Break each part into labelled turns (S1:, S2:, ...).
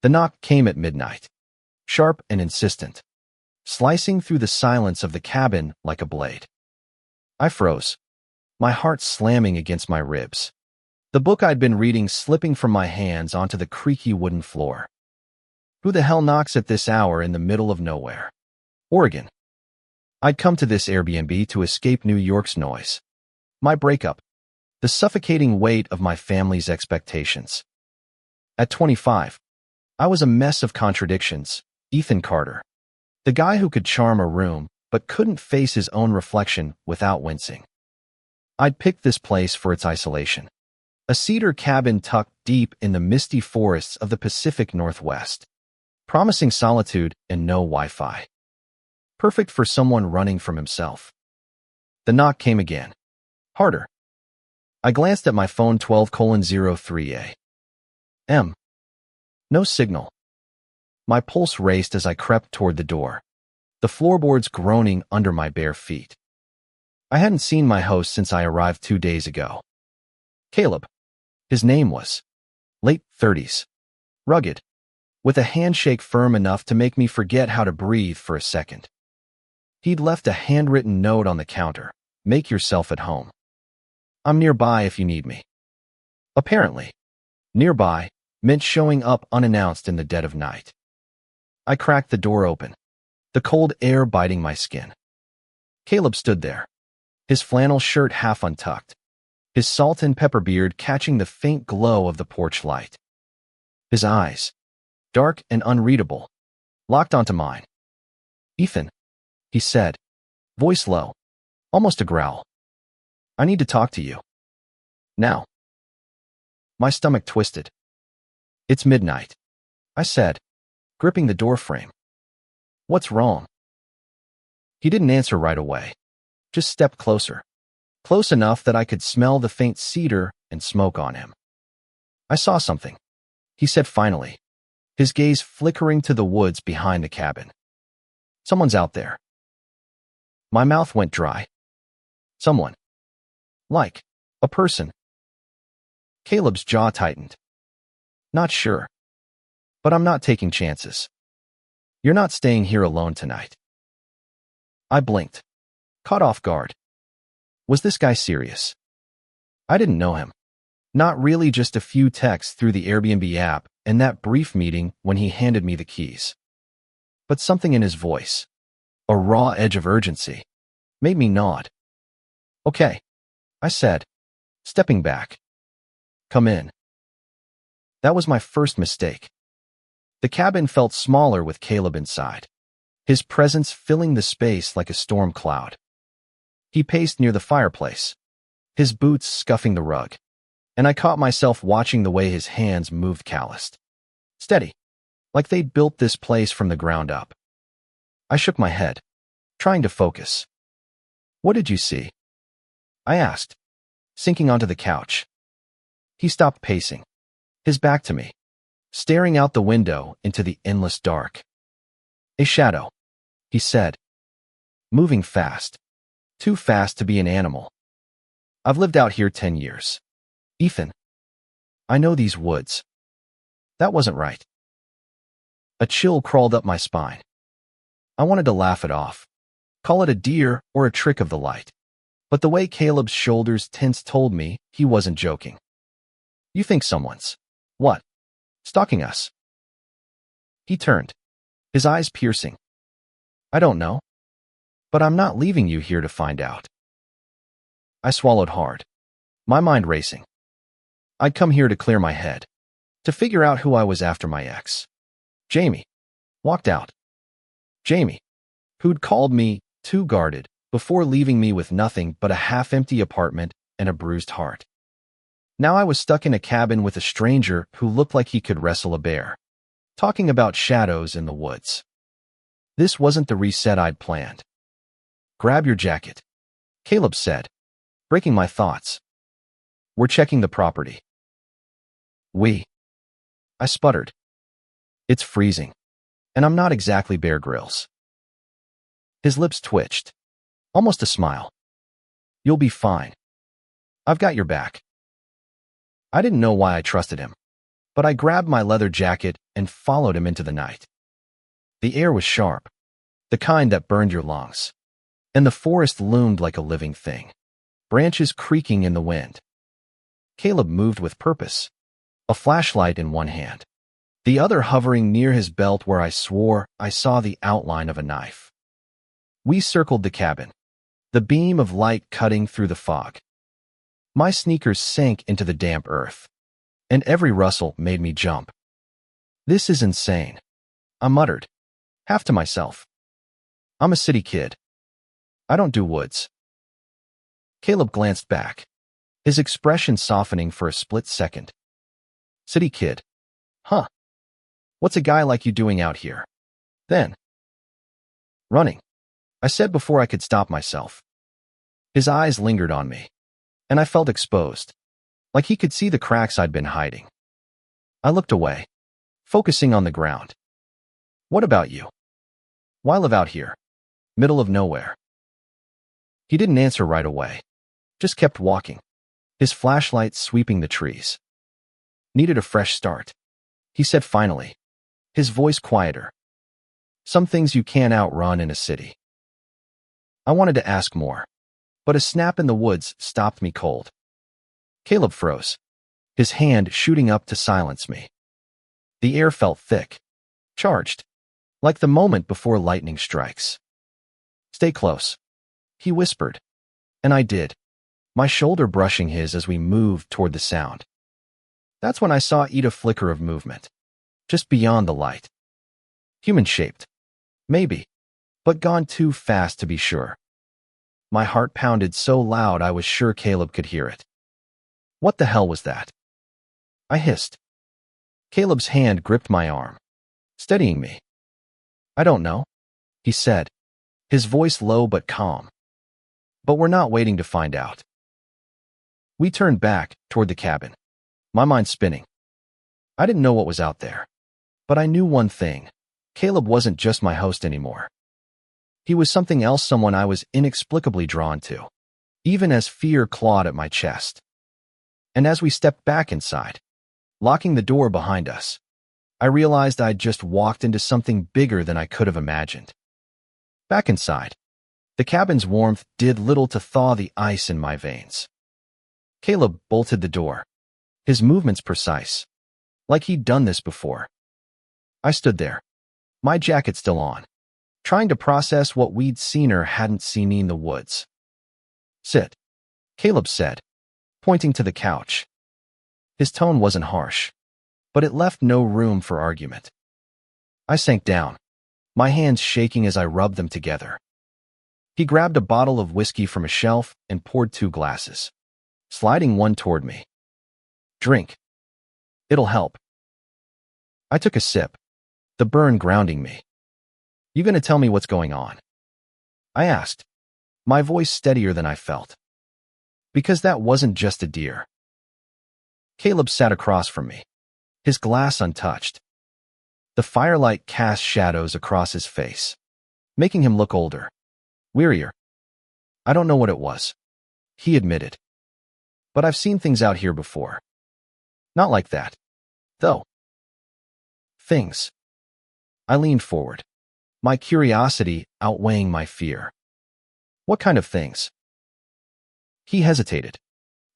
S1: The knock came at midnight, sharp and insistent, slicing through the silence of the cabin like a blade. I froze, my heart slamming against my ribs. The book I'd been reading slipping from my hands onto the creaky wooden floor. Who the hell knocks at this hour in the middle of nowhere? Oregon. I'd come to this Airbnb to escape New York's noise. My breakup. The suffocating weight of my family's expectations. At 25, I was a mess of contradictions. Ethan Carter. The guy who could charm a room, but couldn't face his own reflection without wincing. I'd picked this place for its isolation. A cedar cabin tucked deep in the misty forests of the Pacific Northwest, promising solitude and no Wi-Fi. Perfect for someone running from himself. The knock came again. Harder. I glanced at my phone 12:03 a.m. No signal. My pulse raced as I crept toward the door, the floorboards groaning under my bare feet. I hadn't seen my host since I arrived 2 days ago. Caleb. His name was. Late 30s. Rugged. With a handshake firm enough to make me forget how to breathe for a second. He'd left a handwritten note on the counter. Make yourself at home. I'm nearby if you need me. Apparently, nearby meant showing up unannounced in the dead of night. I cracked the door open, the cold air biting my skin. Caleb stood there, his flannel shirt half untucked, his salt and pepper beard catching the faint glow of the porch light. His eyes, dark and unreadable, locked onto mine. Ethan, he said, voice low, almost a growl. I need to talk to you. Now. My stomach twisted. It's midnight, I said, gripping the doorframe. What's wrong? He didn't answer right away, just stepped closer, close enough that I could smell the faint cedar and smoke on him. I saw something, he said finally, his gaze flickering to the woods behind the cabin. Someone's out there. My mouth went dry. Someone. Like a person. Caleb's jaw tightened. Not sure. But I'm not taking chances. You're not staying here alone tonight. I blinked, caught off guard. Was this guy serious? I didn't know him. Not really, just a few texts through the Airbnb app and that brief meeting when he handed me the keys. But something in his voice, a raw edge of urgency, made me nod. Okay, I said, stepping back. Come in. That was my first mistake. The cabin felt smaller with Caleb inside, his presence filling the space like a storm cloud. He paced near the fireplace, his boots scuffing the rug, and I caught myself watching the way his hands moved calloused. Steady, like they'd built this place from the ground up. I shook my head, trying to focus. What did you see? I asked, sinking onto the couch. He stopped pacing, his back to me, staring out the window into the endless dark. A shadow, he said, moving fast, too fast to be an animal. I've lived out here 10 years. Ethan, I know these woods. That wasn't right. A chill crawled up my spine. I wanted to laugh it off, call it a deer or a trick of the light. But the way Caleb's shoulders tensed told me he wasn't joking. You think someone's, what, stalking us? He turned, his eyes piercing. I don't know. But I'm not leaving you here to find out. I swallowed hard, my mind racing. I'd come here to clear my head, to figure out who I was after my ex. Jamie walked out. Jamie, who'd called me too guarded before leaving me with nothing but a half-empty apartment and a bruised heart. Now I was stuck in a cabin with a stranger who looked like he could wrestle a bear, talking about shadows in the woods. This wasn't the reset I'd planned. Grab your jacket, Caleb said, breaking my thoughts. We're checking the property. I sputtered. It's freezing, and I'm not exactly Bear Grylls. His lips twitched, almost a smile. You'll be fine. I've got your back. I didn't know why I trusted him, but I grabbed my leather jacket and followed him into the night. The air was sharp, the kind that burned your lungs, and the forest loomed like a living thing, branches creaking in the wind. Caleb moved with purpose, a flashlight in one hand, the other hovering near his belt where I swore I saw the outline of a knife. We circled the cabin, the beam of light cutting through the fog. My sneakers sank into the damp earth, and every rustle made me jump. "This is insane," I muttered, half to myself. "I'm a city kid. I don't do woods." Caleb glanced back, his expression softening for a split second. "City kid? Huh. What's a guy like you doing out here?" Then, "Running," I said before I could stop myself. His eyes lingered on me, and I felt exposed, like he could see the cracks I'd been hiding. I looked away, focusing on the ground. "What about you? Why live out here, middle of nowhere?" He didn't answer right away, just kept walking, his flashlight sweeping the trees. "Needed a fresh start," he said finally, his voice quieter. "Some things you can't outrun in a city." I wanted to ask more, but a snap in the woods stopped me cold. Caleb froze, his hand shooting up to silence me. The air felt thick, charged, like the moment before lightning strikes. "Stay close," he whispered, and I did, my shoulder brushing his as we moved toward the sound. That's when I saw a flicker of movement, just beyond the light. Human-shaped, maybe, but gone too fast to be sure. My heart pounded so loud I was sure Caleb could hear it. "What the hell was that?" I hissed. Caleb's hand gripped my arm, steadying me. "I don't know," he said, his voice low but calm. "But we're not waiting to find out." We turned back toward the cabin, my mind spinning. I didn't know what was out there, but I knew one thing. Caleb wasn't just my host anymore. He was something else, someone I was inexplicably drawn to, even as fear clawed at my chest. And as we stepped back inside, locking the door behind us, I realized I'd just walked into something bigger than I could have imagined. Back inside, the cabin's warmth did little to thaw the ice in my veins. Caleb bolted the door, his movements precise, like he'd done this before. I stood there, my jacket still on, trying to process what we'd seen or hadn't seen in the woods. "Sit," Caleb said, pointing to the couch. His tone wasn't harsh, but it left no room for argument. I sank down, my hands shaking as I rubbed them together. He grabbed a bottle of whiskey from a shelf and poured 2 glasses, sliding one toward me. "Drink. It'll help." I took a sip, the burn grounding me. "You gonna tell me what's going on?" I asked, my voice steadier than I felt. Because that wasn't just a deer. Caleb sat across from me, his glass untouched. The firelight cast shadows across his face, making him look older, wearier. "I don't know what it was," he admitted. "But I've seen things out here before. Not like that, though." "Things." I leaned forward, my curiosity outweighing my fear. "What kind of things?" He hesitated,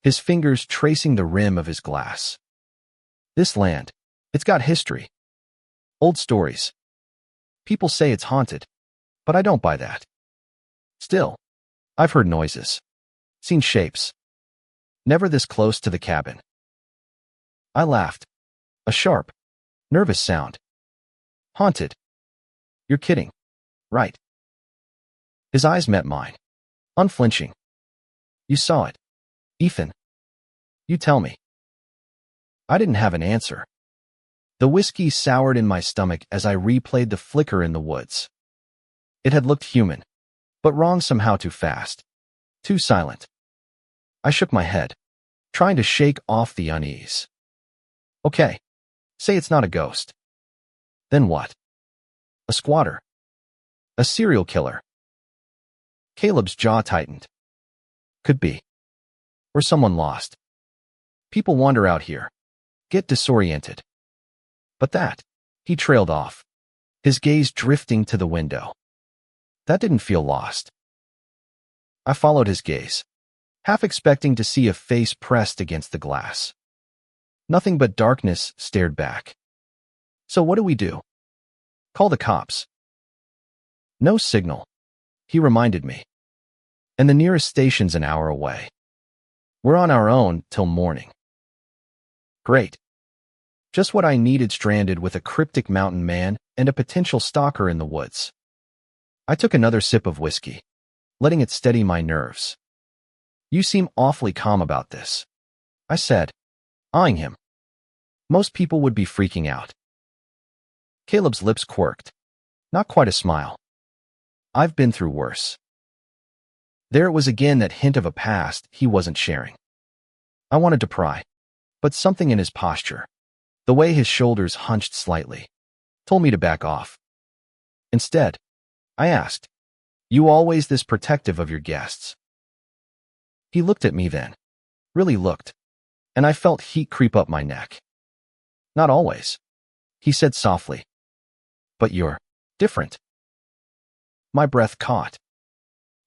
S1: his fingers tracing the rim of his glass. "This land, it's got history. Old stories. People say it's haunted, but I don't buy that. Still, I've heard noises, seen shapes. Never this close to the cabin." I laughed, a sharp, nervous sound. "Haunted? You're kidding, right?" His eyes met mine, unflinching. "You saw it, Ethan. You tell me." I didn't have an answer. The whiskey soured in my stomach as I replayed the flicker in the woods. It had looked human, but wrong somehow, too fast, too silent. I shook my head, trying to shake off the unease. "Okay, say it's not a ghost. Then what? A squatter? A serial killer?" Caleb's jaw tightened. "Could be. Or someone lost. People wander out here, get disoriented, He trailed off, his gaze drifting to the window. That didn't feel lost. I followed his gaze, half expecting to see a face pressed against the glass. Nothing but darkness stared back. So what do we do? Call the cops. No signal, he reminded me. And the nearest station's an hour away. We're on our own till morning. Great. Just what I needed, stranded with a cryptic mountain man and a potential stalker in the woods. I took another sip of whiskey, letting it steady my nerves. You seem awfully calm about this, I said, eyeing him. Most people would be freaking out. Caleb's lips quirked. Not quite a smile. I've been through worse. There it was again, that hint of a past he wasn't sharing. I wanted to pry, but something in his posture, the way his shoulders hunched slightly, told me to back off. Instead, I asked, "You always this protective of your guests?" He looked at me then, really looked, and I felt heat creep up my neck. Not always, he said softly. But you're different. My breath caught.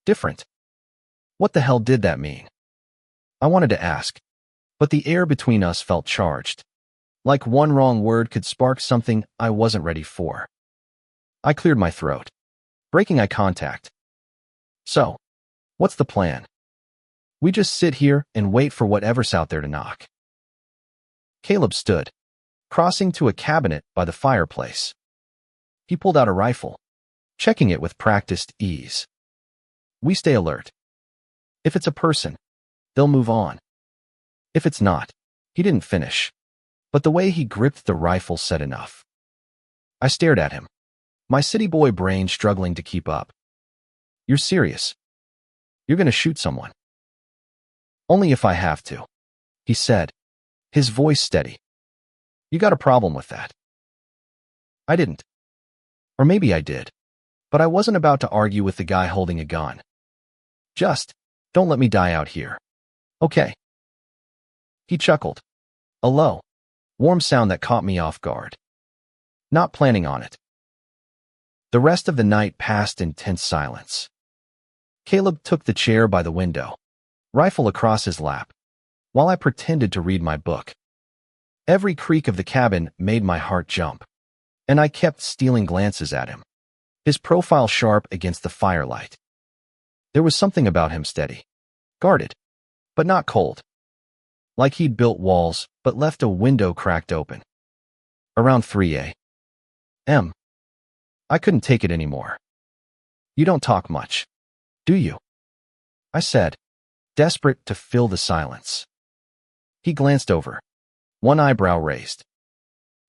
S1: Different? What the hell did that mean? I wanted to ask, but the air between us felt charged, like one wrong word could spark something I wasn't ready for. I cleared my throat, breaking eye contact. So, what's the plan? We just sit here and wait for whatever's out there to knock. Caleb stood, crossing to a cabinet by the fireplace. He pulled out a rifle, checking it with practiced ease. We stay alert. If it's a person, they'll move on. If it's not, he didn't finish, but the way he gripped the rifle said enough. I stared at him, my city boy brain struggling to keep up. You're serious? You're gonna shoot someone? Only if I have to, he said, his voice steady. You got a problem with that? I didn't. Or maybe I did, but I wasn't about to argue with the guy holding a gun. Just, don't let me die out here. Okay. He chuckled, a low, warm sound that caught me off guard. Not planning on it. The rest of the night passed in tense silence. Caleb took the chair by the window, rifle across his lap, while I pretended to read my book. Every creak of the cabin made my heart jump, and I kept stealing glances at him, his profile sharp against the firelight. There was something about him steady, guarded, but not cold. Like he'd built walls, but left a window cracked open. Around 3 a.m. I couldn't take it anymore. You don't talk much, do you? I said, desperate to fill the silence. He glanced over, one eyebrow raised.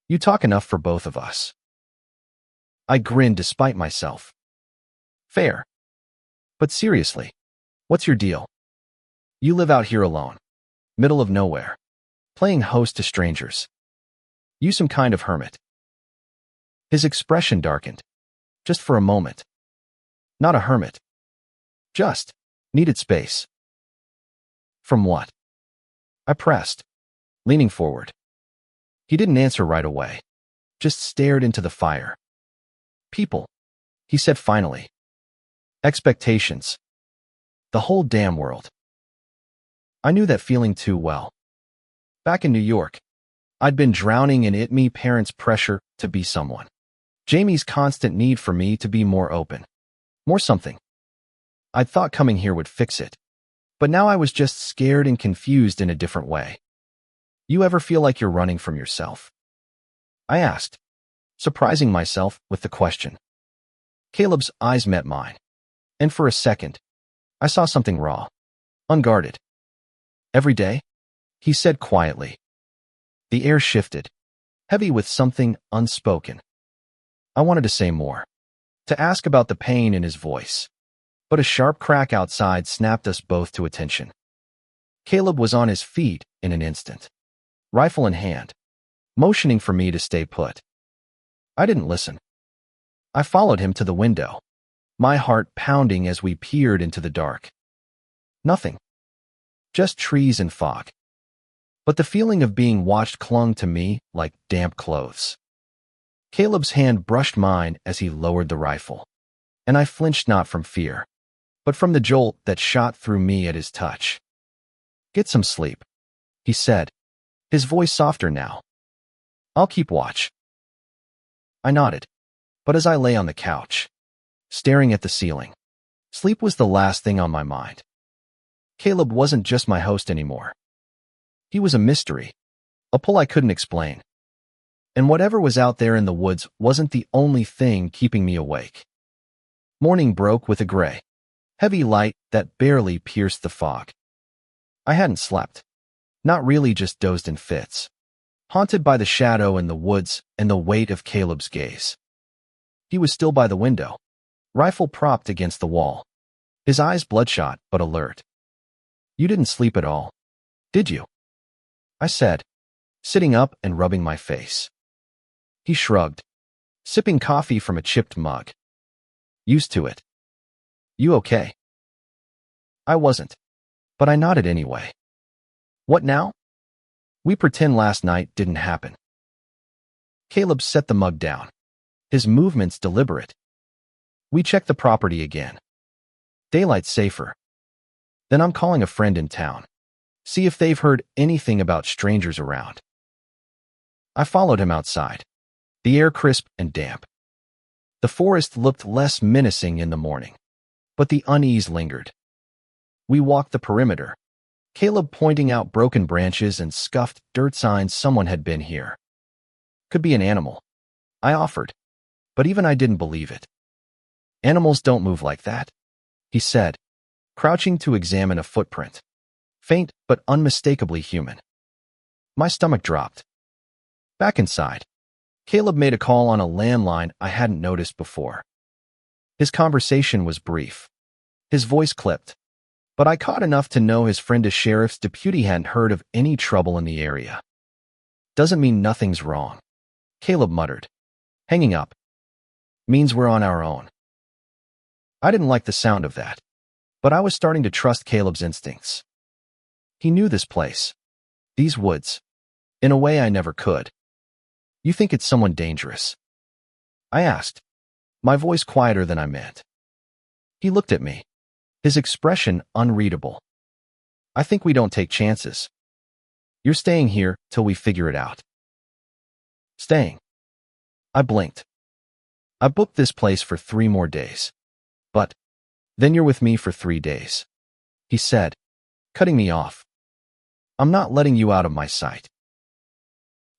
S1: You talk enough for both of us. I grinned despite myself. Fair. But seriously, what's your deal? You live out here alone, middle of nowhere, playing host to strangers. You some kind of hermit. His expression darkened, just for a moment. Not a hermit. Just needed space. From what? I pressed, leaning forward. He didn't answer right away, just stared into the fire. People, he said finally. Expectations. The whole damn world. I knew that feeling too well. Back in New York, I'd been drowning in me parents' pressure to be someone. Jamie's constant need for me to be more open. More something. I'd thought coming here would fix it, but now I was just scared and confused in a different way. You ever feel like you're running from yourself? I asked, surprising myself with the question. Caleb's eyes met mine, and for a second, I saw something raw, unguarded. Every day, he said quietly. The air shifted, heavy with something unspoken. I wanted to say more, to ask about the pain in his voice, but a sharp crack outside snapped us both to attention. Caleb was on his feet in an instant, rifle in hand, motioning for me to stay put. I didn't listen. I followed him to the window, my heart pounding as we peered into the dark. Nothing. Just trees and fog. But the feeling of being watched clung to me like damp clothes. Caleb's hand brushed mine as he lowered the rifle, and I flinched not from fear, but from the jolt that shot through me at his touch. "Get some sleep," he said, his voice softer now. "I'll keep watch." I nodded, but as I lay on the couch, staring at the ceiling, sleep was the last thing on my mind. Caleb wasn't just my host anymore. He was a mystery, a pull I couldn't explain. And whatever was out there in the woods wasn't the only thing keeping me awake. Morning broke with a gray, heavy light that barely pierced the fog. I hadn't slept. Not really, just dozed in fits, haunted by the shadow in the woods and the weight of Caleb's gaze. He was still by the window, rifle propped against the wall, his eyes bloodshot but alert. "You didn't sleep at all, did you?" I said, sitting up and rubbing my face. He shrugged, sipping coffee from a chipped mug. "Used to it." "You okay?" I wasn't, but I nodded anyway. "What now?" "We pretend last night didn't happen." Caleb set the mug down, his movements deliberate. "We checked the property again. Daylight's safer. Then I'm calling a friend in town. See if they've heard anything about strangers around." I followed him outside, the air crisp and damp. The forest looked less menacing in the morning, but the unease lingered. We walked the perimeter, Caleb pointing out broken branches and scuffed dirt signs someone had been here. "Could be an animal," I offered, but even I didn't believe it. "Animals don't move like that," he said, crouching to examine a footprint, faint but unmistakably human. My stomach dropped. Back inside, Caleb made a call on a landline I hadn't noticed before. His conversation was brief. His voice clipped, but I caught enough to know his friend, a sheriff's deputy, hadn't heard of any trouble in the area. "Doesn't mean nothing's wrong," Caleb muttered, hanging up. "Means we're on our own." I didn't like the sound of that, but I was starting to trust Caleb's instincts. He knew this place, these woods, in a way I never could. "You think it's someone dangerous?" I asked, my voice quieter than I meant. He looked at me, his expression unreadable. "I think we don't take chances. You're staying here till we figure it out." "Staying?" I blinked. "I booked this place for 3 more days. But then you're with me for 3 days," he said, cutting me off. "I'm not letting you out of my sight."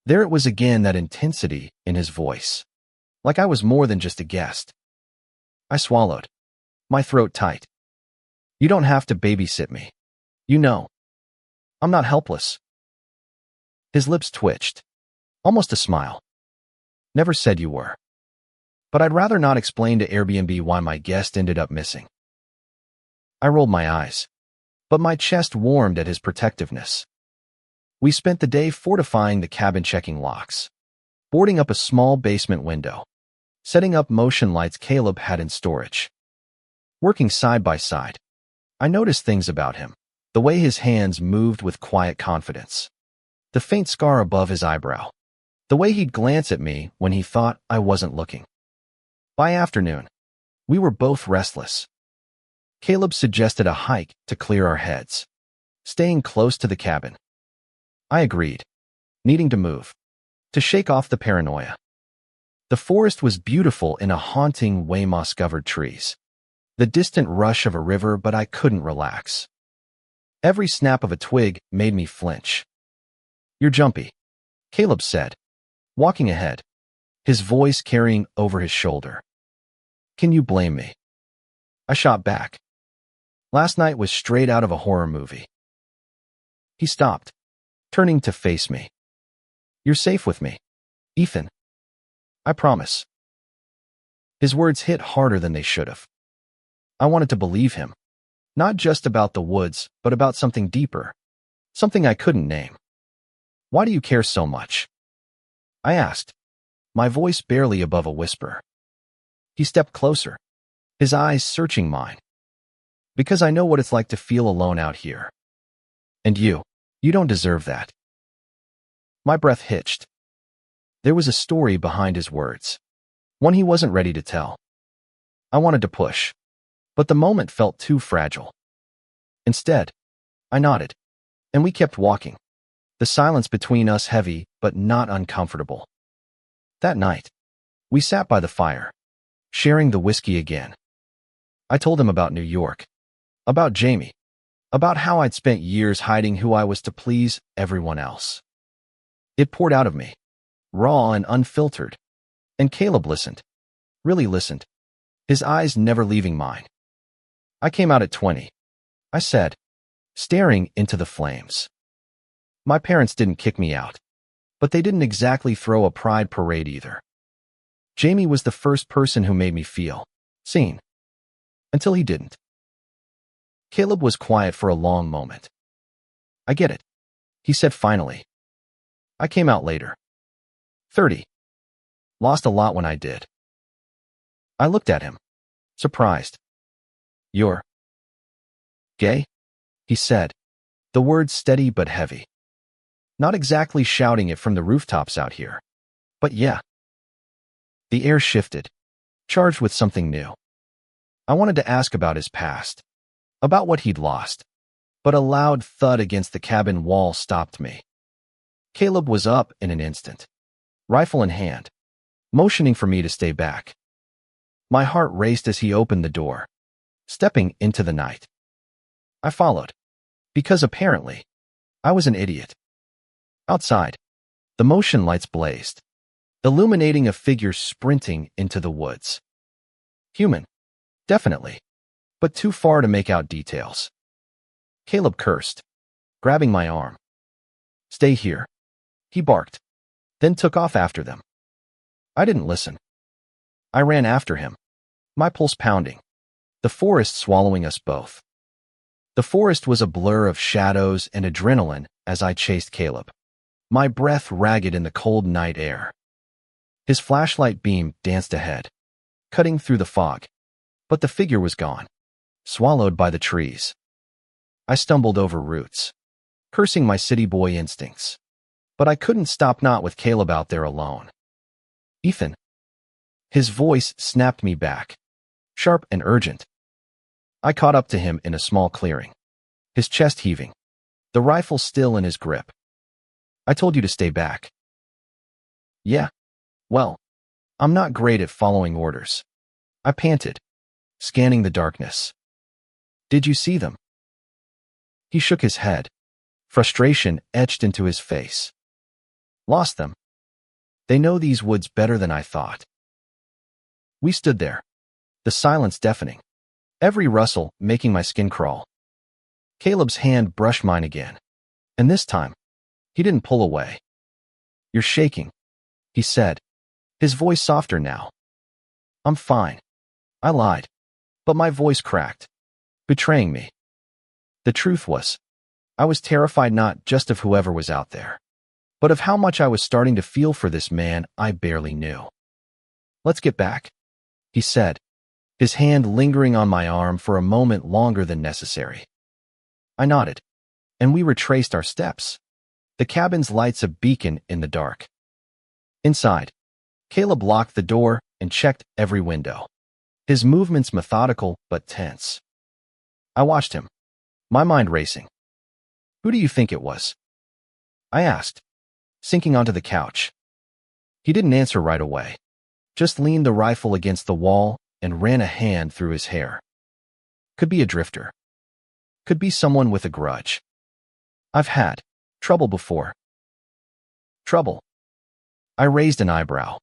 S1: There it was again, that intensity in his voice, like I was more than just a guest. I swallowed, my throat tight. "You don't have to babysit me. You know. I'm not helpless." His lips twitched, almost a smile. "Never said you were. But I'd rather not explain to Airbnb why my guest ended up missing." I rolled my eyes, but my chest warmed at his protectiveness. We spent the day fortifying the cabin, checking locks, boarding up a small basement window, setting up motion lights Caleb had in storage. Working side by side, I noticed things about him, the way his hands moved with quiet confidence, the faint scar above his eyebrow, the way he'd glance at me when he thought I wasn't looking. By afternoon, we were both restless. Caleb suggested a hike to clear our heads, staying close to the cabin. I agreed, needing to move, to shake off the paranoia. The forest was beautiful in a haunting way, moss-covered trees, the distant rush of a river, but I couldn't relax. Every snap of a twig made me flinch. "You're jumpy," Caleb said, walking ahead, his voice carrying over his shoulder. "Can you blame me?" I shot back. "Last night was straight out of a horror movie." He stopped, turning to face me. "You're safe with me, Ethan. I promise." His words hit harder than they should have. I wanted to believe him, not just about the woods, but about something deeper, something I couldn't name. "Why do you care so much?" I asked, my voice barely above a whisper. He stepped closer, his eyes searching mine. "Because I know what it's like to feel alone out here. And you don't deserve that." My breath hitched. There was a story behind his words, one he wasn't ready to tell. I wanted to push, but the moment felt too fragile. Instead, I nodded, and we kept walking, the silence between us heavy but not uncomfortable. That night, we sat by the fire, sharing the whiskey again. I told him about New York, about Jamie, about how I'd spent years hiding who I was to please everyone else. It poured out of me, raw and unfiltered, and Caleb listened, really listened, his eyes never leaving mine. I came out at 20, I said, staring into the flames. My parents didn't kick me out, but they didn't exactly throw a pride parade either. Jamie was the first person who made me feel seen, until he didn't. Caleb was quiet for a long moment. I get it, he said finally. I came out later. 30. Lost a lot when I did. I looked at him, surprised. You're gay? He said, the words steady but heavy. Not exactly shouting it from the rooftops out here, but yeah. The air shifted, charged with something new. I wanted to ask about his past, about what he'd lost, but a loud thud against the cabin wall stopped me. Caleb was up in an instant, rifle in hand, motioning for me to stay back. My heart raced as he opened the door, stepping into the night. I followed, because apparently, I was an idiot. Outside, the motion lights blazed, illuminating a figure sprinting into the woods. Human, definitely, but too far to make out details. Caleb cursed, grabbing my arm. Stay here, he barked, then took off after them. I didn't listen. I ran after him, my pulse pounding, the forest swallowing us both. The forest was a blur of shadows and adrenaline as I chased Caleb, my breath ragged in the cold night air. His flashlight beam danced ahead, cutting through the fog, but the figure was gone, swallowed by the trees. I stumbled over roots, cursing my city boy instincts, but I couldn't stop not with Caleb out there alone. Ethan. His voice snapped me back, sharp and urgent. I caught up to him in a small clearing, his chest heaving, the rifle still in his grip. I told you to stay back. Yeah, well, I'm not great at following orders. I panted, scanning the darkness. Did you see them? He shook his head, frustration etched into his face. Lost them. They know these woods better than I thought. We stood there, the silence deafening, every rustle making my skin crawl. Caleb's hand brushed mine again, and this time, he didn't pull away. You're shaking, he said, his voice softer now. I'm fine. I lied, but my voice cracked, betraying me. The truth was, I was terrified not just of whoever was out there, but of how much I was starting to feel for this man I barely knew. Let's get back, he said, his hand lingering on my arm for a moment longer than necessary. I nodded, and we retraced our steps, the cabin's lights a beacon in the dark. Inside, Caleb locked the door and checked every window, his movements methodical but tense. I watched him, my mind racing. Who do you think it was? I asked, sinking onto the couch. He didn't answer right away, just leaned the rifle against the wall and ran a hand through his hair. Could be a drifter. Could be someone with a grudge. I've had trouble before. Trouble? I raised an eyebrow.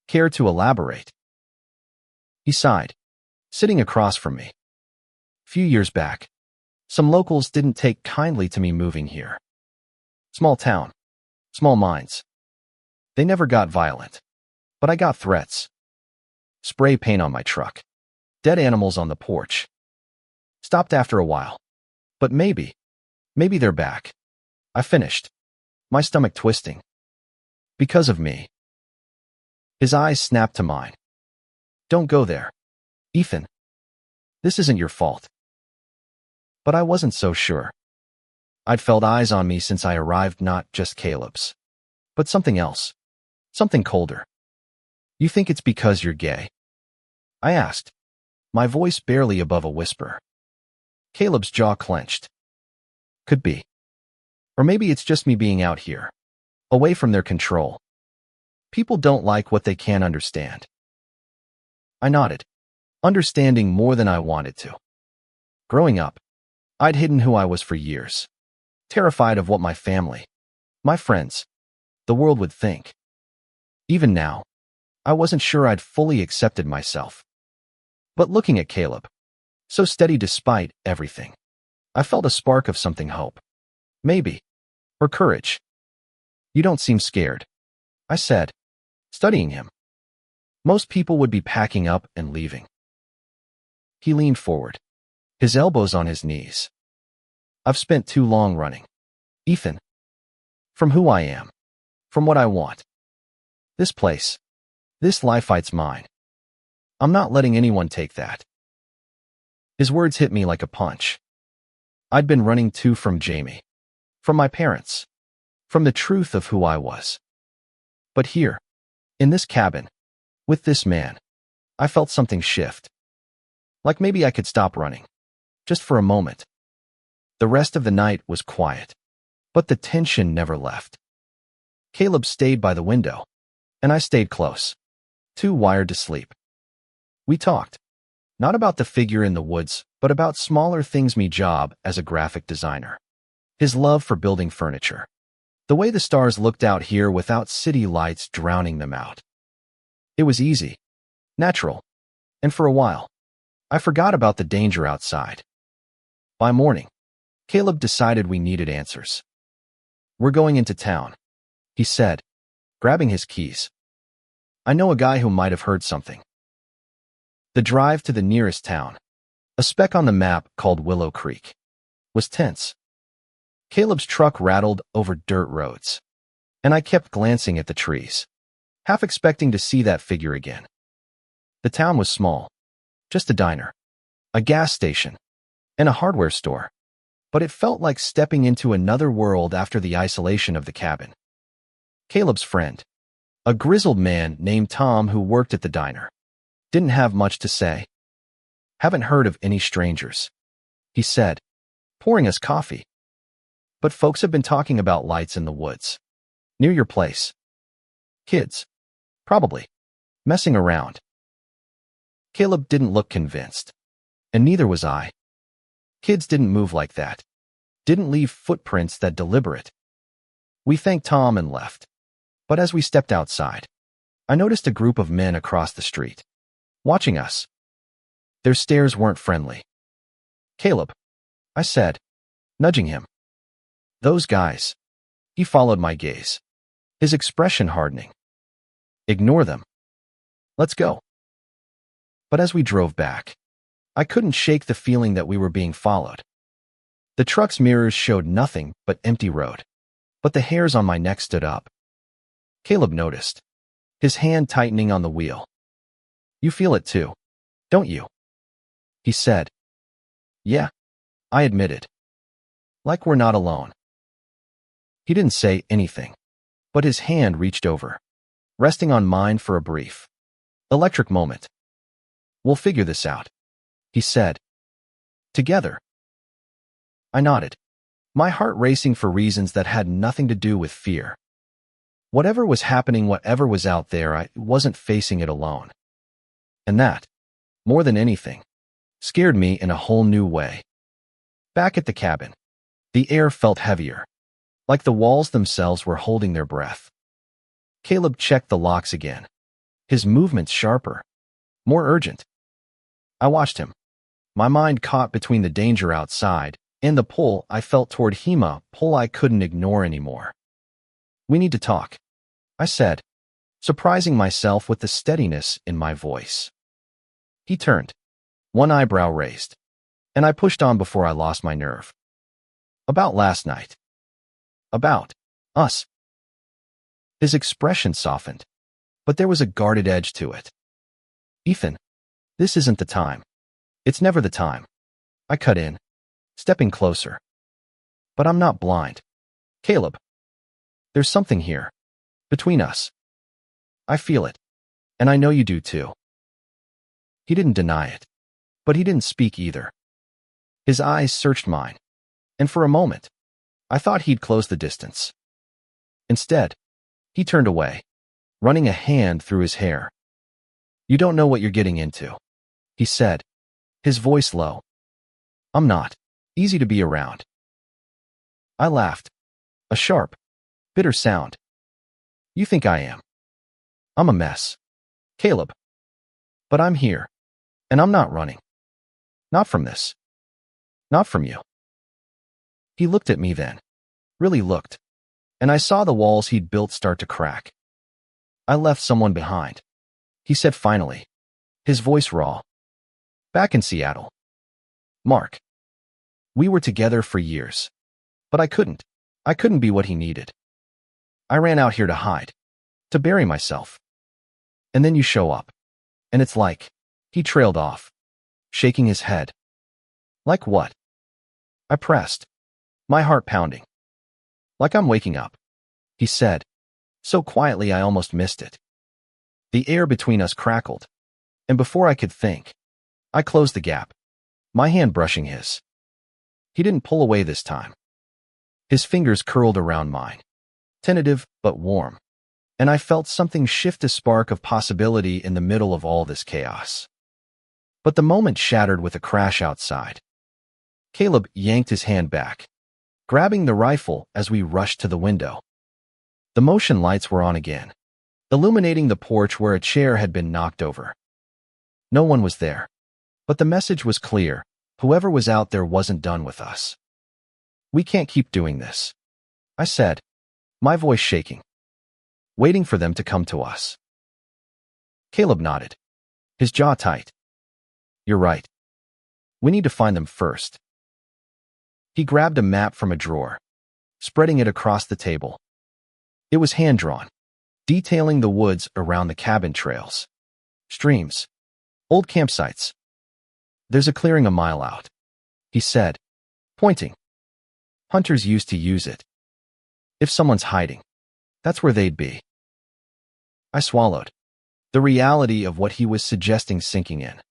S1: Care to elaborate? He sighed, sitting across from me. Few years back, some locals didn't take kindly to me moving here. Small town, small minds. They never got violent, but I got threats. Spray paint on my truck. Dead animals on the porch. Stopped after a while. But maybe they're back. I finished, my stomach twisting. Because of me. His eyes snapped to mine. Don't go there, Ethan. This isn't your fault. But I wasn't so sure. I'd felt eyes on me since I arrived, not just Caleb's, but something else. Something colder. You think it's because you're gay? I asked, my voice barely above a whisper. Caleb's jaw clenched. Could be. Or maybe it's just me being out here, away from their control. People don't like what they can't understand. I nodded, understanding more than I wanted to. Growing up, I'd hidden who I was for years, terrified of what my family, my friends, the world would think. Even now, I wasn't sure I'd fully accepted myself. But looking at Caleb, so steady despite everything, I felt a spark of something hope. Maybe. Or courage. You don't seem scared, I said, studying him. Most people would be packing up and leaving. He leaned forward, his elbows on his knees. I've spent too long running, Ethan. From who I am, from what I want. This place, this life, it's mine. I'm not letting anyone take that. His words hit me like a punch. I'd been running too from Jamie, from my parents, from the truth of who I was. But here, in this cabin, with this man, I felt something shift. Like maybe I could stop running, just for a moment. The rest of the night was quiet, but the tension never left. Caleb stayed by the window, and I stayed close, too wired to sleep. We talked, not about the figure in the woods, but about smaller things, my job as a graphic designer, his love for building furniture, the way the stars looked out here without city lights drowning them out. It was easy, natural, and for a while, I forgot about the danger outside. By morning, Caleb decided we needed answers. We're going into town, he said, grabbing his keys. I know a guy who might have heard something. The drive to the nearest town, a speck on the map called Willow Creek, was tense. Caleb's truck rattled over dirt roads, and I kept glancing at the trees, half expecting to see that figure again. The town was small, just a diner, a gas station, and a hardware store, but it felt like stepping into another world after the isolation of the cabin. Caleb's friend, a grizzled man named Tom who worked at the diner, didn't have much to say. Haven't heard of any strangers, he said, pouring us coffee. But folks have been talking about lights in the woods, near your place. Kids, probably, messing around. Caleb didn't look convinced, and neither was I. Kids didn't move like that, didn't leave footprints that deliberate. We thanked Tom and left, but as we stepped outside, I noticed a group of men across the street, watching us. Their stares weren't friendly. Caleb, I said, nudging him. Those guys. He followed my gaze, his expression hardening. Ignore them. Let's go. But as we drove back, I couldn't shake the feeling that we were being followed. The truck's mirrors showed nothing but empty road, but the hairs on my neck stood up. Caleb noticed, his hand tightening on the wheel. You feel it too, don't you? He said. Yeah, I admitted. Like we're not alone. He didn't say anything, but his hand reached over, resting on mine for a brief, electric moment. We'll figure this out, he said. Together. I nodded, my heart racing for reasons that had nothing to do with fear. Whatever was happening, whatever was out there, I wasn't facing it alone. And that, more than anything, scared me in a whole new way. Back at the cabin, the air felt heavier, like the walls themselves were holding their breath. Caleb checked the locks again, his movements sharper, more urgent. I watched him, my mind caught between the danger outside and the pull I felt toward him, a pull I couldn't ignore anymore. We need to talk, I said, surprising myself with the steadiness in my voice. He turned, one eyebrow raised, and I pushed on before I lost my nerve. About last night. About us. His expression softened, but there was a guarded edge to it. Ethan, this isn't the time. It's never the time. I cut in, stepping closer. But I'm not blind. Caleb. There's something here, between us. I feel it. And I know you do too. He didn't deny it. But he didn't speak either. His eyes searched mine. And for a moment, I thought he'd close the distance. Instead, he turned away, running a hand through his hair. You don't know what you're getting into, he said, his voice low. I'm not easy to be around. I laughed. A sharp, bitter sound. You think I am. I'm a mess, Caleb. But I'm here, and I'm not running. Not from this. Not from you. He looked at me then, really looked, and I saw the walls he'd built start to crack. I left someone behind, he said finally, his voice raw. Back in Seattle. Mark. We were together for years, but I couldn't be what he needed. I ran out here to hide, to bury myself. And then you show up, and it's like, he trailed off, shaking his head. Like what? I pressed, my heart pounding. Like I'm waking up, he said, so quietly I almost missed it. The air between us crackled, and before I could think, I closed the gap, my hand brushing his. He didn't pull away this time. His fingers curled around mine, tentative but warm, and I felt something shift, a spark of possibility in the middle of all this chaos. But the moment shattered with a crash outside. Caleb yanked his hand back, grabbing the rifle as we rushed to the window. The motion lights were on again, illuminating the porch where a chair had been knocked over. No one was there, but the message was clear. Whoever was out there wasn't done with us. We can't keep doing this, I said, my voice shaking, waiting for them to come to us. Caleb nodded, his jaw tight. You're right. We need to find them first. He grabbed a map from a drawer, spreading it across the table. It was hand-drawn, detailing the woods around the cabin trails, streams, old campsites. There's a clearing a mile out, he said, pointing. Hunters used to use it. If someone's hiding, that's where they'd be. I swallowed, the reality of what he was suggesting sinking in.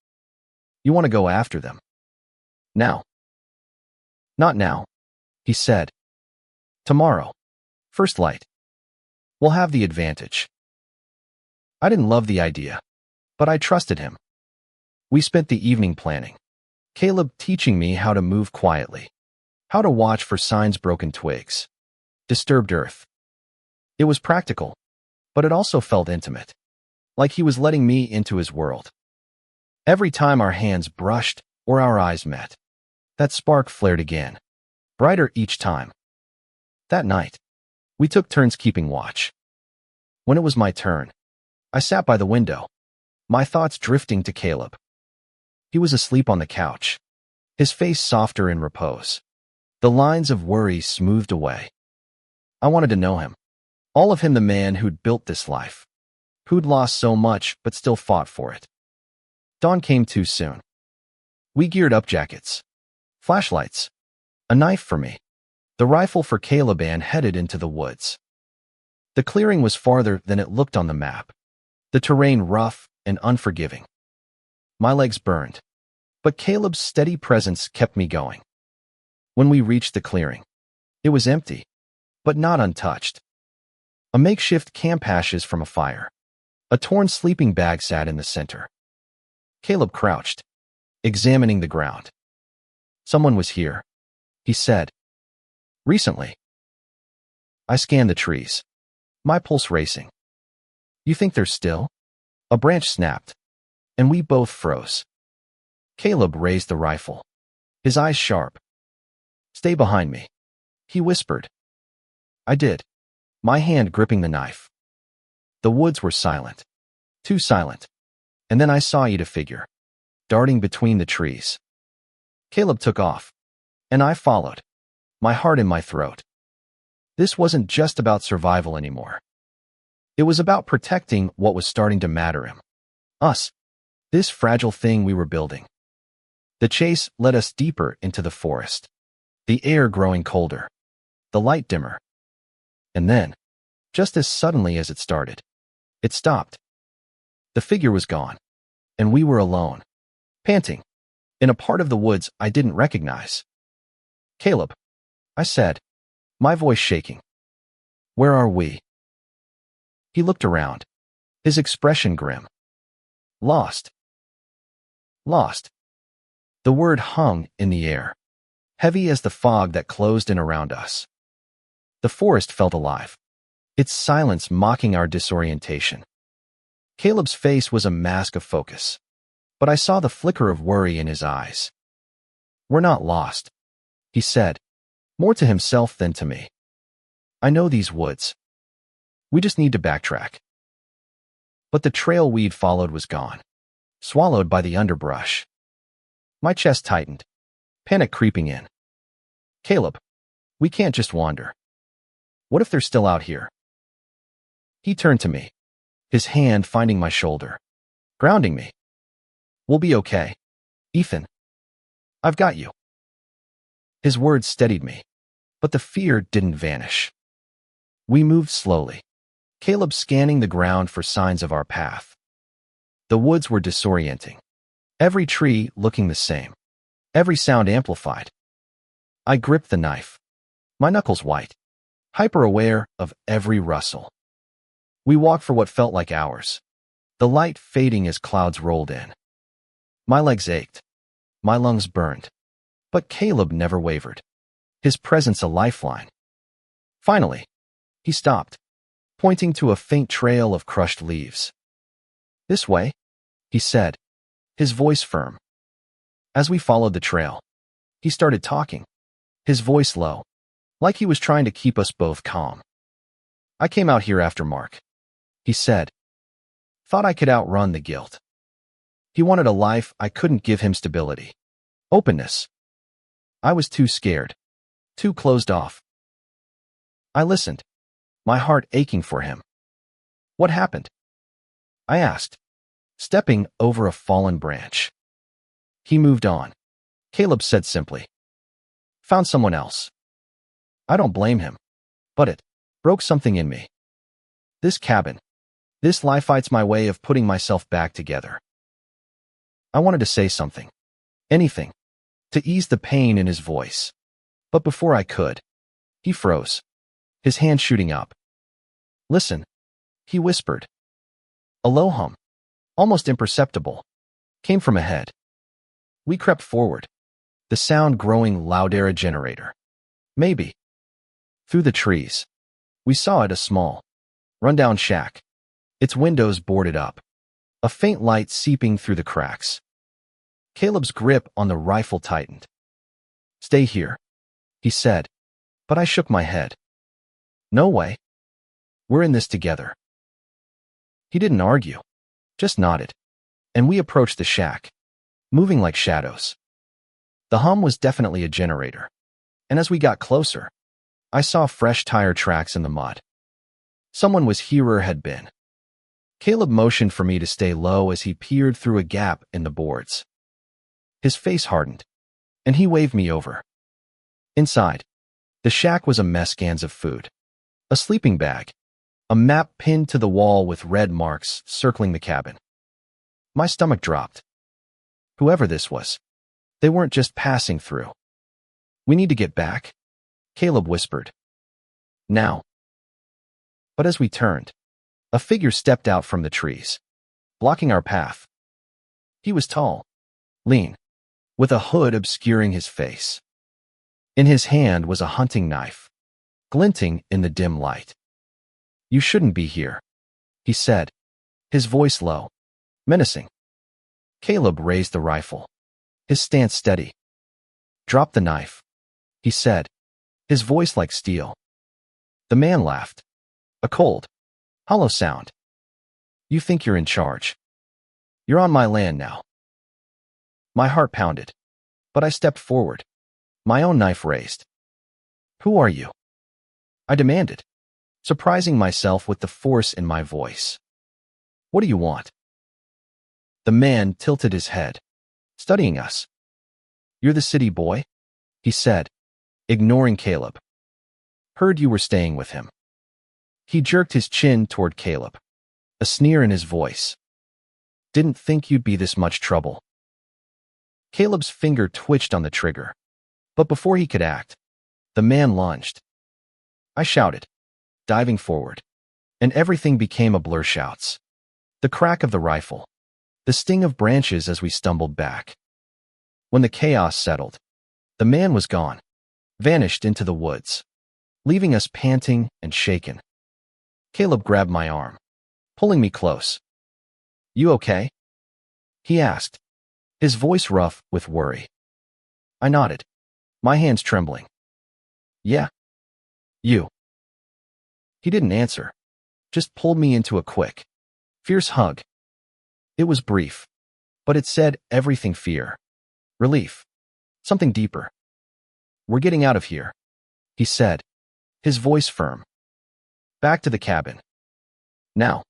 S1: You want to go after them? Now. Not now, he said. Tomorrow. First light. We'll have the advantage. I didn't love the idea, but I trusted him. We spent the evening planning, Caleb teaching me how to move quietly, how to watch for signs, broken twigs, disturbed earth. It was practical, but it also felt intimate, like he was letting me into his world. Every time our hands brushed or our eyes met, that spark flared again, brighter each time. That night, we took turns keeping watch. When it was my turn, I sat by the window, my thoughts drifting to Caleb. He was asleep on the couch, his face softer in repose, the lines of worry smoothed away. I wanted to know him, all of him, the man who'd built this life, who'd lost so much but still fought for it. Dawn came too soon. We geared up, jackets, flashlights, a knife for me, the rifle for Caleb, and headed into the woods. The clearing was farther than it looked on the map, the terrain rough and unforgiving. My legs burned, but Caleb's steady presence kept me going. When we reached the clearing, it was empty, but not untouched. A makeshift camp, ashes from a fire. A torn sleeping bag sat in the center. Caleb crouched, examining the ground. Someone was here, he said. Recently. I scanned the trees, my pulse racing. You think they're still? A branch snapped, and we both froze. Caleb raised the rifle, his eyes sharp. Stay behind me, he whispered. I did, my hand gripping the knife. The woods were silent, too silent, and then I saw a figure, darting between the trees. Caleb took off, and I followed, my heart in my throat. This wasn't just about survival anymore. It was about protecting what was starting to matter him. Us. This fragile thing we were building. The chase led us deeper into the forest, the air growing colder, the light dimmer. And then, just as suddenly as it started, It stopped. The figure was gone, and we were alone, panting, in a part of the woods I didn't recognize. "Caleb," I said, my voice shaking. "Where are we?" He looked around, his expression grim. Lost. Lost. The word hung in the air, heavy as the fog that closed in around us. The forest felt alive, its silence mocking our disorientation. Caleb's face was a mask of focus, but I saw the flicker of worry in his eyes. "We're not lost," he said, more to himself than to me. "I know these woods. We just need to backtrack." But the trail we'd followed was gone, swallowed by the underbrush. My chest tightened, panic creeping in. "Caleb, we can't just wander. What if they're still out here?" He turned to me, his hand finding my shoulder, grounding me. "We'll be okay, Ethan. I've got you." His words steadied me, but the fear didn't vanish. We moved slowly, Caleb scanning the ground for signs of our path. The woods were disorienting, every tree looking the same, every sound amplified. I gripped the knife, my knuckles white, hyper-aware of every rustle. We walked for what felt like hours, the light fading as clouds rolled in. My legs ached, my lungs burned, but Caleb never wavered, his presence a lifeline. Finally, he stopped, pointing to a faint trail of crushed leaves. "This way," he said, his voice firm. As we followed the trail, he started talking, his voice low, like he was trying to keep us both calm. "I came out here after Mark," he said. "Thought I could outrun the guilt. He wanted a life I couldn't give him, stability, openness. I was too scared, too closed off." I listened, my heart aching for him. "What happened?" I asked, stepping over a fallen branch. "He moved on," Caleb said simply. "Found someone else." I don't blame him, but it broke something in me. This cabin, this life, it's my way of putting myself back together. I wanted to say something, anything, to ease the pain in his voice. But before I could, he froze, his hand shooting up. "Listen," he whispered. A low hum, almost imperceptible, came from ahead. We crept forward, the sound growing louder, a generator. Maybe. Through the trees, we saw it, a small, rundown shack, its windows boarded up, a faint light seeping through the cracks. Caleb's grip on the rifle tightened. "Stay here," he said, but I shook my head. "No way. We're in this together." He didn't argue, just nodded, and we approached the shack, moving like shadows. The hum was definitely a generator, and as we got closer, I saw fresh tire tracks in the mud. Someone was here or had been. Caleb motioned for me to stay low as he peered through a gap in the boards. His face hardened, and he waved me over. Inside, the shack was a mess, cans of food, a sleeping bag, a map pinned to the wall with red marks circling the cabin. My stomach dropped. Whoever this was, they weren't just passing through. "We need to get back," Caleb whispered. "Now." But as we turned, a figure stepped out from the trees, blocking our path. He was tall, lean, with a hood obscuring his face. In his hand was a hunting knife, glinting in the dim light. "You shouldn't be here," he said, his voice low, menacing. Caleb raised the rifle, his stance steady. "Drop the knife," he said, his voice like steel. The man laughed, a cold, hollow sound. "You think you're in charge. You're on my land now." My heart pounded, but I stepped forward, my own knife raised. "Who are you?" I demanded, surprising myself with the force in my voice. "What do you want?" The man tilted his head, studying us. "You're the city boy?" he said, ignoring Caleb. "Heard you were staying with him." He jerked his chin toward Caleb, a sneer in his voice. Didn't think you'd be this much trouble. Caleb's finger twitched on the trigger, but before he could act, the man lunged. I shouted, diving forward, and everything became a blur. Shouts, the crack of the rifle, the sting of branches as we stumbled back. When the chaos settled, the man was gone, vanished into the woods, leaving us panting and shaken. Caleb grabbed my arm, pulling me close. You okay? He asked, his voice rough with worry. I nodded, my hands trembling. Yeah. You. He didn't answer, just pulled me into a quick, fierce hug. It was brief, but it said everything: fear, relief, something deeper. We're getting out of here, he said, his voice firm. Back to the cabin. Now.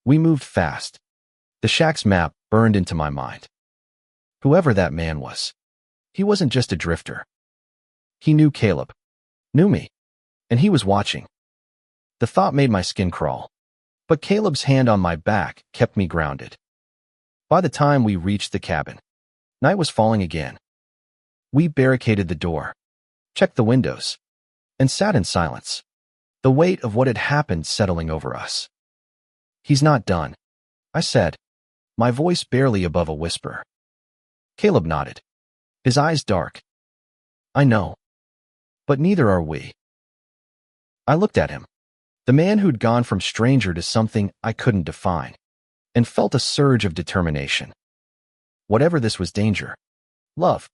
S1: We moved fast. The shack's map burned into my mind. Whoever that man was, he wasn't just a drifter. He knew Caleb, knew me, and he was watching. The thought made my skin crawl, but Caleb's hand on my back kept me grounded. By the time we reached the cabin, night was falling again. We barricaded the door, checked the windows, and sat in silence, the weight of what had happened settling over us. He's not done, I said, my voice barely above a whisper. Caleb nodded, his eyes dark. I know, but neither are we. I looked at him, the man who'd gone from stranger to something I couldn't define, and felt a surge of determination. Whatever this was, danger, love,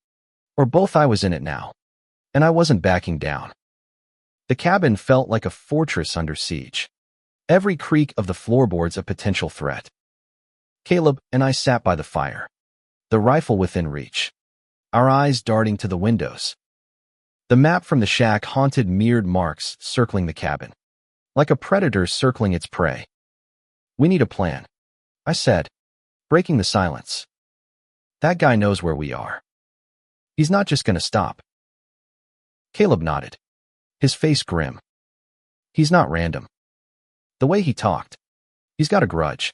S1: or both, I was in it now, and I wasn't backing down. The cabin felt like a fortress under siege, every creak of the floorboards a potential threat. Caleb and I sat by the fire, the rifle within reach, our eyes darting to the windows. The map from the shack haunted mirrored marks circling the cabin, like a predator circling its prey. We need a plan, I said, breaking the silence. That guy knows where we are. He's not just gonna stop. Caleb nodded, his face grim. He's not random. The way he talked, he's got a grudge.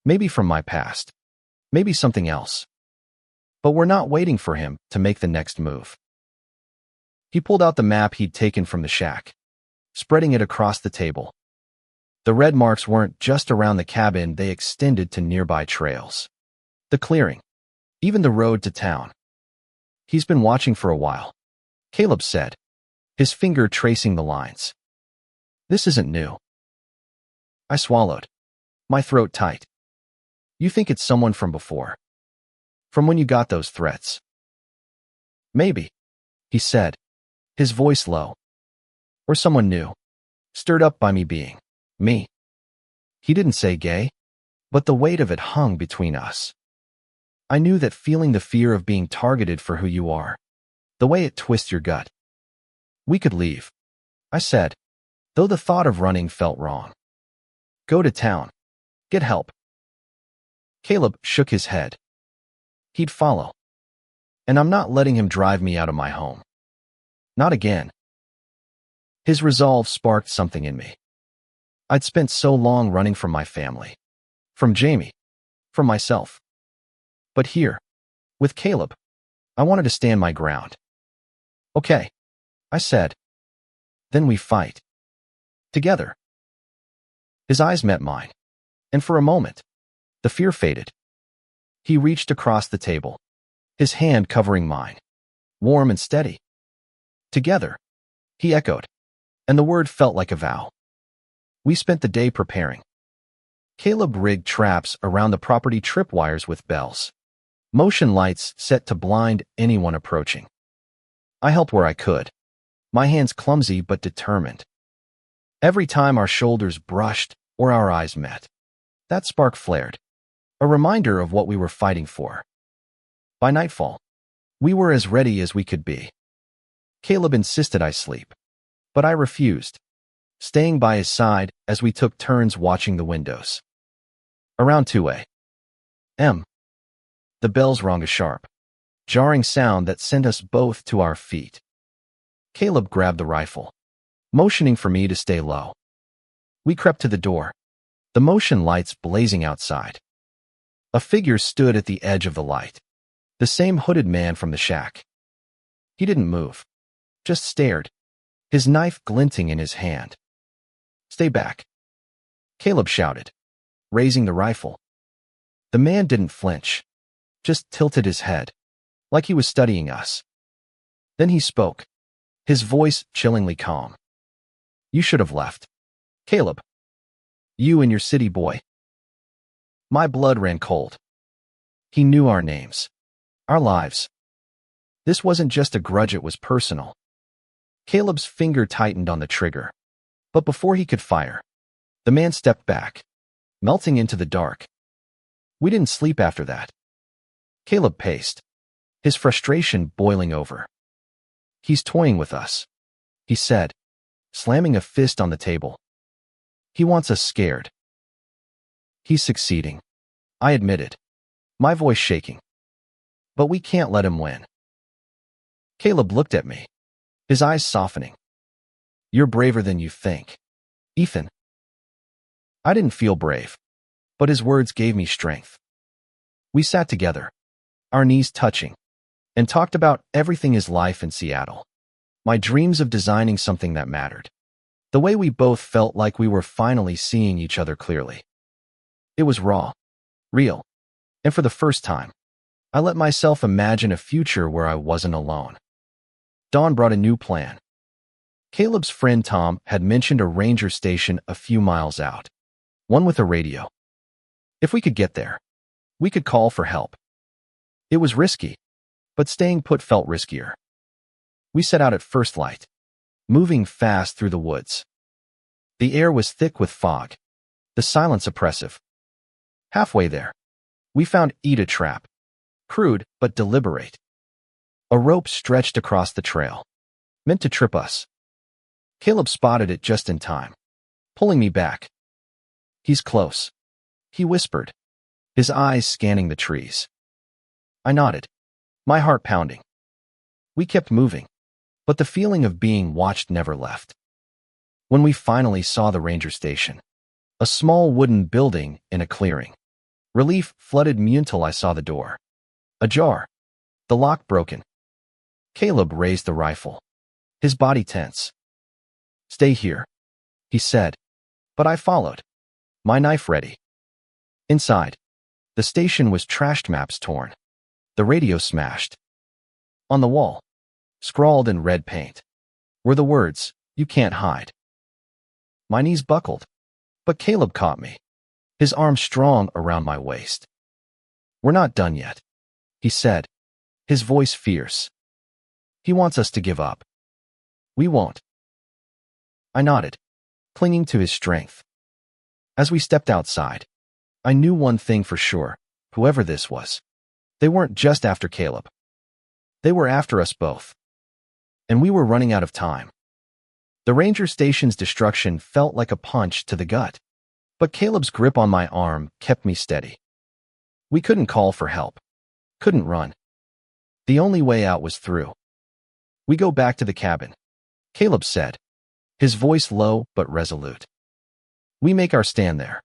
S1: Maybe from my past, maybe something else. But we're not waiting for him to make the next move. He pulled out the map he'd taken from the shack, spreading it across the table. The red marks weren't just around the cabin, they extended to nearby trails, the clearing, even the road to town. He's been watching for a while, Caleb said, his finger tracing the lines. This isn't new. I swallowed, my throat tight. You think it's someone from before? From when you got those threats? Maybe, he said, his voice low. Or someone new, stirred up by me being me. He didn't say gay, but the weight of it hung between us. I knew that feeling, the fear of being targeted for who you are, the way it twists your gut. We could leave, I said, though the thought of running felt wrong. Go to town. Get help. Caleb shook his head. He'd follow. And I'm not letting him drive me out of my home. Not again. His resolve sparked something in me. I'd spent so long running from my family, from Jamie, from myself. But here, with Caleb, I wanted to stand my ground. Okay, I said. Then we fight. Together. His eyes met mine, and for a moment, the fear faded. He reached across the table, his hand covering mine, warm and steady. Together, he echoed, and the word felt like a vow. We spent the day preparing. Caleb rigged traps around the property, tripwires with bells, motion lights set to blind anyone approaching. I helped where I could, my hands clumsy but determined. Every time our shoulders brushed or our eyes met, that spark flared, a reminder of what we were fighting for. By nightfall, we were as ready as we could be. Caleb insisted I sleep, but I refused, staying by his side as we took turns watching the windows. Around 2 a.m., the bells rang, a sharp, jarring sound that sent us both to our feet. Caleb grabbed the rifle, motioning for me to stay low. We crept to the door, the motion lights blazing outside. A figure stood at the edge of the light, the same hooded man from the shack. He didn't move, just stared, his knife glinting in his hand. "Stay back," Caleb shouted, raising the rifle. The man didn't flinch, just tilted his head, like he was studying us. Then he spoke, his voice chillingly calm. "You should have left, Caleb. You and your city boy." My blood ran cold. He knew our names, our lives. This wasn't just a grudge, it was personal. Caleb's finger tightened on the trigger, but before he could fire, the man stepped back, melting into the dark. We didn't sleep after that. Caleb paced, his frustration boiling over. "He's toying with us," he said, slamming a fist on the table. "He wants us scared." "He's succeeding," I admitted, my voice shaking. "But we can't let him win." Caleb looked at me, his eyes softening. "You're braver than you think, Ethan." I didn't feel brave, but his words gave me strength. We sat together, our knees touching, and talked about everything: his life in Seattle, my dreams of designing something that mattered, the way we both felt like we were finally seeing each other clearly. It was raw, real, and for the first time, I let myself imagine a future where I wasn't alone. Dawn brought a new plan. Caleb's friend Tom had mentioned a ranger station a few miles out, one with a radio. If we could get there, we could call for help. It was risky, but staying put felt riskier. We set out at first light, moving fast through the woods. The air was thick with fog, the silence oppressive. Halfway there, we found a trap, crude but deliberate. A rope stretched across the trail, meant to trip us. Caleb spotted it just in time, pulling me back. "He's close," he whispered, his eyes scanning the trees. I nodded, my heart pounding. We kept moving, but the feeling of being watched never left. When we finally saw the ranger station, a small wooden building in a clearing, relief flooded me until I saw the door. Ajar, the lock broken. Caleb raised the rifle, his body tense. "Stay here," he said, but I followed, my knife ready. Inside, the station was trashed, maps torn, the radio smashed. On the wall, scrawled in red paint, were the words, "You can't hide." My knees buckled, but Caleb caught me, his arm strong around my waist. "We're not done yet," he said, his voice fierce. "He wants us to give up. We won't." I nodded, clinging to his strength. As we stepped outside, I knew one thing for sure: whoever this was, they weren't just after Caleb. They were after us both. And we were running out of time. The ranger station's destruction felt like a punch to the gut, but Caleb's grip on my arm kept me steady. We couldn't call for help, couldn't run. The only way out was through. "We go back to the cabin," Caleb said, his voice low but resolute. "We make our stand there."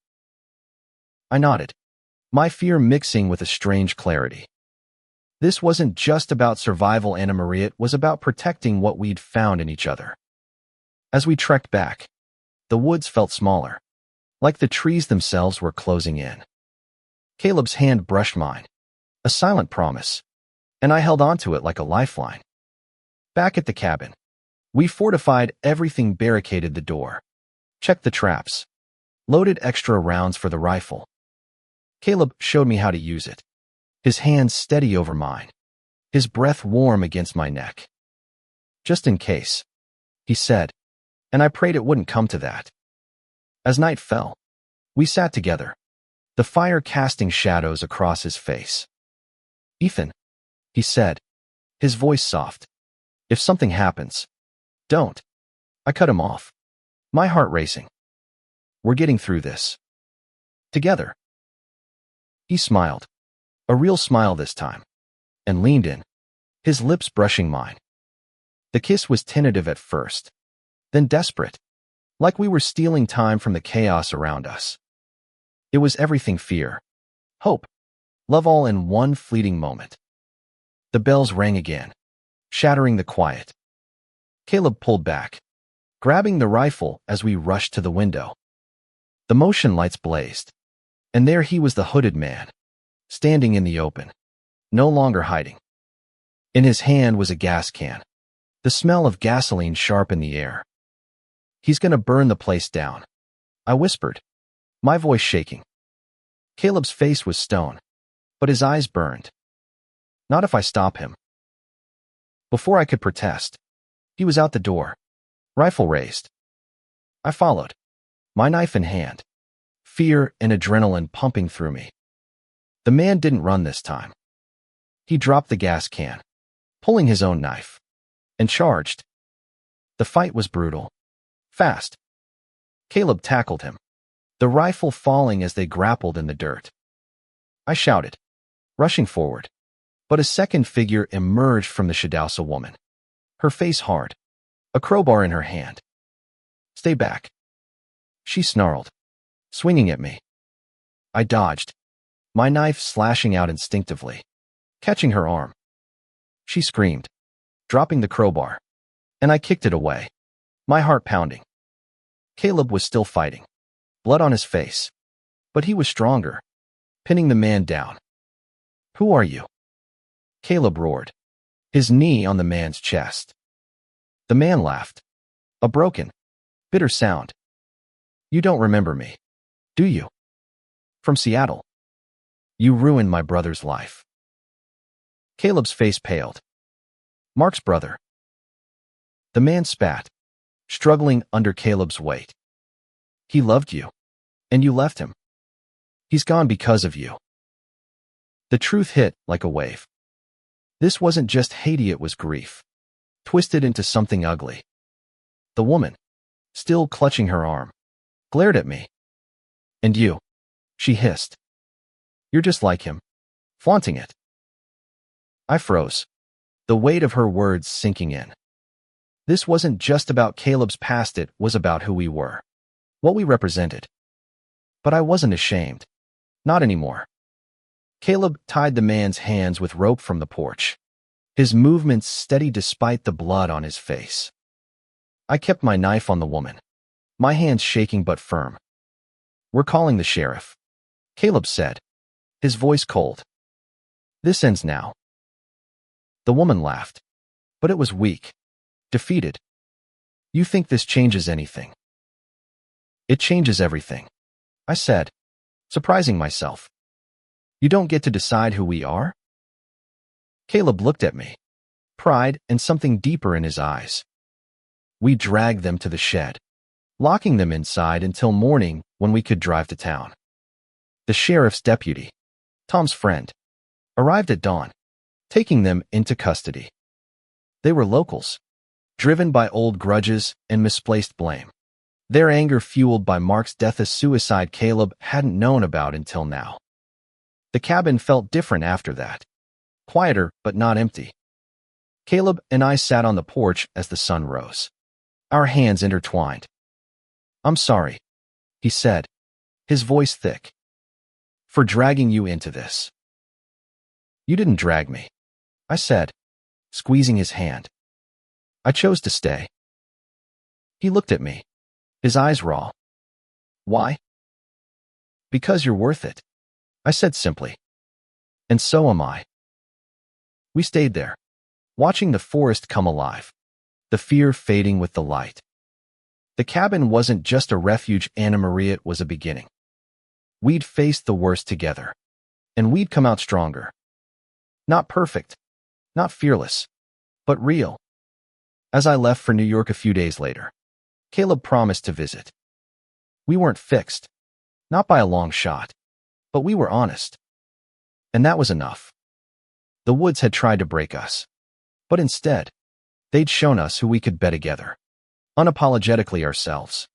S1: I nodded, my fear mixing with a strange clarity. This wasn't just about survival, Anna Maria, it was about protecting what we'd found in each other. As we trekked back, the woods felt smaller, like the trees themselves were closing in. Caleb's hand brushed mine, a silent promise, and I held onto it like a lifeline. Back at the cabin, we fortified everything, barricaded the door, checked the traps, loaded extra rounds for the rifle. Caleb showed me how to use it, his hands steady over mine, his breath warm against my neck. "Just in case," he said, and I prayed it wouldn't come to that. As night fell, we sat together, the fire casting shadows across his face. "Ethan," he said, his voice soft, "if something happens, don't." I cut him off, my heart racing. "We're getting through this. Together." He smiled, a real smile this time, and leaned in, his lips brushing mine. The kiss was tentative at first, then desperate, like we were stealing time from the chaos around us. It was everything: fear, hope, love, all in one fleeting moment. The bells rang again, shattering the quiet. Caleb pulled back, grabbing the rifle as we rushed to the window. The motion lights blazed, and there he was, the hooded man, standing in the open, no longer hiding. In his hand was a gas can, the smell of gasoline sharp in the air. "He's gonna burn the place down," I whispered, my voice shaking. Caleb's face was stone, but his eyes burned. "Not if I stop him." Before I could protest, he was out the door, rifle raised. I followed, my knife in hand, fear and adrenaline pumping through me. The man didn't run this time. He dropped the gas can, pulling his own knife, and charged. The fight was brutal, fast. Caleb tackled him, the rifle falling as they grappled in the dirt. I shouted, rushing forward, but a second figure emerged from the shadows, a woman, her face hard, a crowbar in her hand. "Stay back," she snarled, swinging at me. I dodged, my knife slashing out instinctively, catching her arm. She screamed, dropping the crowbar, and I kicked it away, my heart pounding. Caleb was still fighting, blood on his face, but he was stronger, pinning the man down. "Who are you?" Caleb roared, his knee on the man's chest. The man laughed, a broken, bitter sound. "You don't remember me, do you? From Seattle. You ruined my brother's life." Caleb's face paled. "Mark's brother." The man spat, struggling under Caleb's weight. "He loved you, and you left him. He's gone because of you." The truth hit like a wave. This wasn't just hate, it was grief, twisted into something ugly. The woman, still clutching her arm, glared at me. "And you," she hissed. "You're just like him, flaunting it." I froze, the weight of her words sinking in. This wasn't just about Caleb's past, it was about who we were, what we represented. But I wasn't ashamed. Not anymore. Caleb tied the man's hands with rope from the porch, his movements steady despite the blood on his face. I kept my knife on the woman, my hands shaking but firm. "We're calling the sheriff," Caleb said, his voice cold. "This ends now." The woman laughed, but it was weak, defeated. "You think this changes anything?" "It changes everything," I said, surprising myself. "You don't get to decide who we are?" Caleb looked at me, pride and something deeper in his eyes. "We dragged them to the shed, locking them inside until morning when we could drive to town. The sheriff's deputy, Tom's friend, arrived at dawn, taking them into custody. They were locals, driven by old grudges and misplaced blame, their anger fueled by Mark's death, a suicide Caleb hadn't known about until now. The cabin felt different after that, quieter but not empty. Caleb and I sat on the porch as the sun rose, our hands intertwined. "I'm sorry," he said, his voice thick, "for dragging you into this." "You didn't drag me," I said, squeezing his hand. "I chose to stay." He looked at me, his eyes raw. "Why?" "Because you're worth it," I said simply. "And so am I." We stayed there, watching the forest come alive, the fear fading with the light. The cabin wasn't just a refuge, Anna Maria, it was a beginning. We'd faced the worst together, and we'd come out stronger. Not perfect, not fearless, but real. As I left for New York a few days later, Caleb promised to visit. We weren't fixed, not by a long shot, but we were honest. And that was enough. The woods had tried to break us, but instead, they'd shown us who we could be together, unapologetically ourselves.